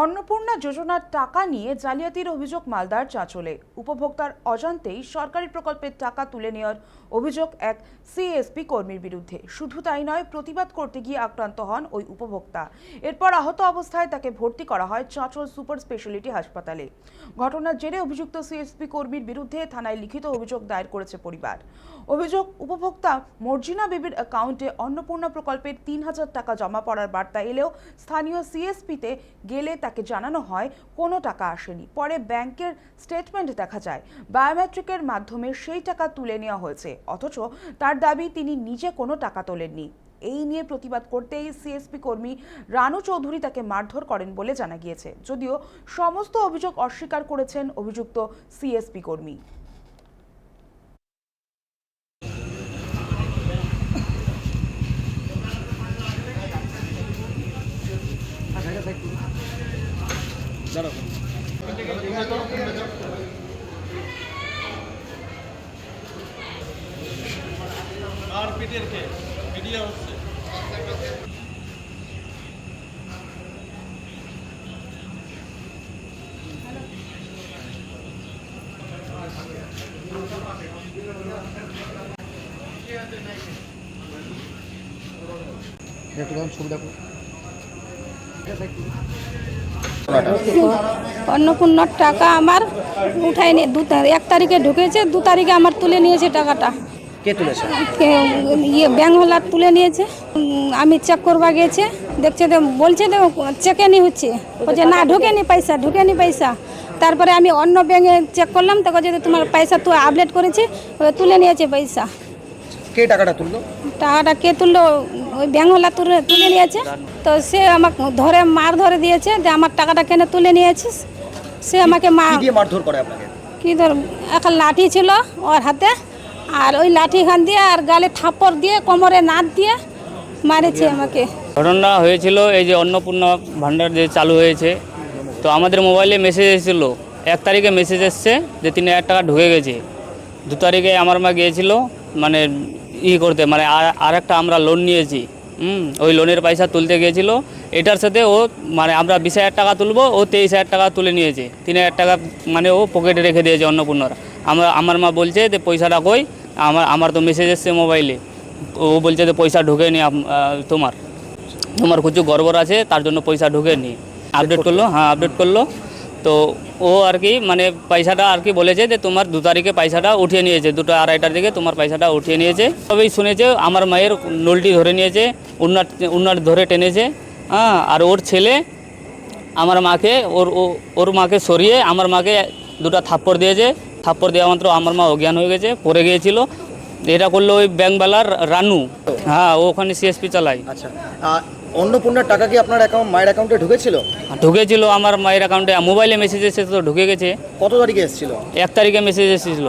অন্নপূর্ণা যোজনার টাকা নিয়ে জালিয়াতির অভিযোগ মালদার চাঁচলে। উপভোক্তার অজান্তেই সরকারি প্রকল্পের টাকা তুলে নেওয়ার অভিযোগ এক সিএসপি কর্মীর বিরুদ্ধে। শুধু তাই নয়, প্রতিবাদ করতে গিয়ে আক্রান্ত হন ওই উপভোক্তা। এরপর আহত অবস্থায় তাকে ভর্তি করা হয় চাঁচল সুপার স্পেশালিটি হাসপাতালে। ঘটনার জেরে অভিযুক্ত সিএসপি কর্মীর বিরুদ্ধে থানায় লিখিত অভিযোগ দায়ের করেছে পরিবার। অভিযোগ, উপভোক্তা মর্জিনা বেবির অ্যাকাউন্টে অন্নপূর্ণা প্রকল্পের ৩,০০০ টাকা জমা পড়ার বার্তা এলেও স্থানীয় সিএসপিতে গেলে তাকে জানানো হয় কোনো টাকা আসেনি। পরে ব্যাংকের স্টেটমেন্ট দেখা যায় বায়োমেট্রিকের মাধ্যমে সেই টাকা তুলে নেওয়া হয়েছে, অথচ তার দাবি তিনি নিজে কোনো টাকা তোলেননি। এই নিয়ে প্রতিবাদ করতেই সিএসপি কর্মী রানু চৌধুরী তাকে মারধর করেন বলে জানা গিয়েছে, যদিও সমস্ত অভিযোগ অস্বীকার করেছেন অভিযুক্ত সিএসপি কর্মী। অন্নপূর্ণার টাকা আমার উঠায়নি। 1 তারিখে ঢুকেছে, 2 তারিখে আমার তুলে নিয়েছে টাকাটা। কে তুলেছে? ব্যাংকওয়ালা তুলে নিয়েছে। আমি চেক করবা গেছে, দেখছে তো বলছে তো চেকে নি হচ্ছে, বলছে না ঢুকেনি পয়সা। তারপরে আমি অন্য ব্যাংকে চেক করলাম, তো বলছে তোমার পয়সা তো আপডেট করেছি, তুলে নিয়েছে পয়সা। কে টাকাটা তুললো? টাকাটা কে তুললো? ওই ব্যাংকওয়ালা তুলে নিয়েছে। তো সে আমাকে মার ধরে দিয়েছে যে আমার টাকাটা কেন তুলে নিয়েছিস। সে আমাকে মারধর করে আপনাকে? কি ধর, একটা লাঠি ছিল ওর হাতে, আর ওই লাঠি খান দিয়ে আর গালে থাপ্পড় দিয়ে কোমরে নাট দিয়ে মারেছে আমাকে। ঘটনা হয়েছিল এই যে অন্নপূর্ণা ভান্ডার যে চালু হয়েছে, তো আমাদের মোবাইলে মেসেজ এসেছিল। 1 তারিখে মেসেজ এসছে যে 3,000 টাকা ঢুকে গেছে। 2 তারিখে আমার মা গিয়েছিল মানে করতে, মানে আর একটা আমরা লোন নিয়েছি, ওই লোনের পয়সা তুলতে গিয়েছিল। এটার সাথে ও মানে আমরা 20,000 টাকা তুলবো, ও 23,000 টাকা তুলে নিয়েছে। 3,000 টাকা মানে ও পকেটে রেখে দিয়েছে অন্নপূর্ণার। আমার মা বলছে যে পয়সাটা কই, আমার তো মেসেজ এসছে মোবাইলে। ও বলছে যে পয়সা ঢুকেনি, তোমার কিছু গড়বড় আছে, তার জন্য পয়সা ঢুকেনি। আপডেট করলো, হ্যাঁ আপডেট করলো। তো ও আর কি মানে পয়সাটা আর কি বলেছে যে তোমার 2 তারিখে পয়সাটা উঠিয়ে নিয়েছে, 2টা 2:30টার দিকে তোমার পয়সাটা উঠিয়ে নিয়েছে। তবেই শুনেছে আমার মায়ের নলটি ধরে নিয়েছে, উন্নাট ধরে টেনেছে। হ্যাঁ, আর ওর ছেলে আমার মাকে ওর মাকে সরিয়ে আমার মাকে 2টা থাপ্পড় দিয়েছে। থাপ্পড় দেওয়া মাত্র আমার মা অজ্ঞান হয়ে গেছে, পড়ে গিয়েছিল। এটা করলো ওই ব্যাংকওয়ালার রানু। হ্যাঁ, ও ওখানে সিএসপি চালায়। আচ্ছা, অন্নপূর্ণার টাকা কি আপনার মায়ের অ্যাকাউন্টে ঢুকেছিল? ঢুকেছিল আমার মায়ের অ্যাকাউন্টে, মোবাইলে মেসেজ এসে তো ঢুকে গেছে। কত তারিখে এসেছিল? 1 তারিখে মেসেজ এসেছিল।